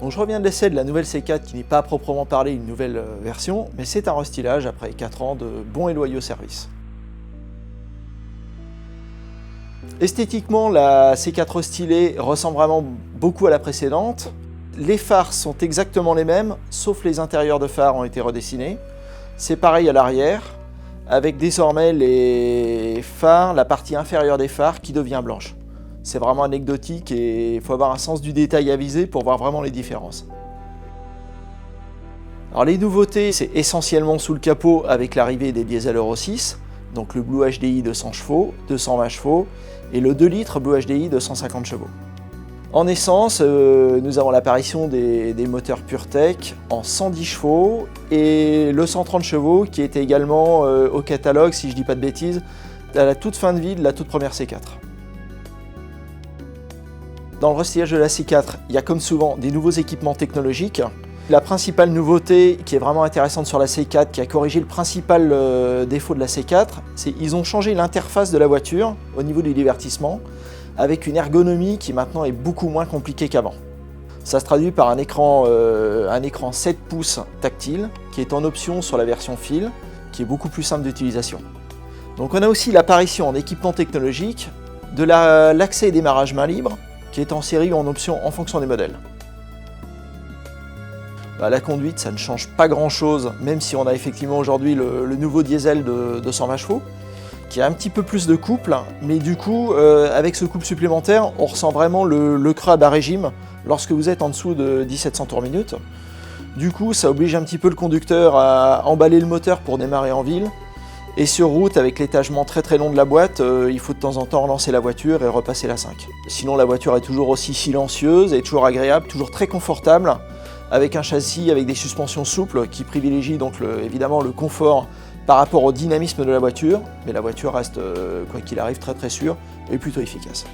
Donc je reviens de l'essai de la nouvelle C4 qui n'est pas à proprement parler une nouvelle version, mais c'est un restylage après 4 ans de bons et loyaux services. Esthétiquement, la C4 restylée ressemble vraiment beaucoup à la précédente. Les phares sont exactement les mêmes, sauf les intérieurs de phares ont été redessinés. C'est pareil à l'arrière, avec désormais les phares, la partie inférieure des phares qui devient blanche. C'est vraiment anecdotique et il faut avoir un sens du détail avisé pour voir vraiment les différences. Alors les nouveautés, c'est essentiellement sous le capot avec l'arrivée des diesels Euro 6, donc le Blue HDI de 100 chevaux, 220 chevaux et le 2 litres Blue HDI de 150 chevaux. En essence, nous avons l'apparition des moteurs PureTech en 110 chevaux et le 130 chevaux qui était également au catalogue, si je ne dis pas de bêtises, à la toute fin de vie de la toute première C4. Dans le restylage de la C4, il y a comme souvent des nouveaux équipements technologiques. La principale nouveauté qui est vraiment intéressante sur la C4, qui a corrigé le principal défaut de la C4, c'est qu'ils ont changé l'interface de la voiture au niveau du divertissement, avec une ergonomie qui maintenant est beaucoup moins compliquée qu'avant. Ça se traduit par un écran 7 pouces tactile, qui est en option sur la version fil, qui est beaucoup plus simple d'utilisation. Donc on a aussi l'apparition en équipement technologique de l'accès et démarrage main libre, qui est en série ou en option en fonction des modèles. La conduite, ça ne change pas grand chose, même si on a effectivement aujourd'hui le nouveau diesel de 120 chevaux, qui a un petit peu plus de couple, mais du coup, avec ce couple supplémentaire, on ressent vraiment le creux à bas régime lorsque vous êtes en dessous de 1700 tours minute. Du coup, ça oblige un petit peu le conducteur à emballer le moteur pour démarrer en ville. Et sur route, avec l'étagement très long de la boîte, il faut de temps en temps relancer la voiture et repasser la 5. Sinon, la voiture est toujours aussi silencieuse et toujours agréable, toujours très confortable, avec un châssis avec des suspensions souples qui privilégient donc évidemment le confort par rapport au dynamisme de la voiture, mais la voiture reste, quoi qu'il arrive, très sûre et plutôt efficace.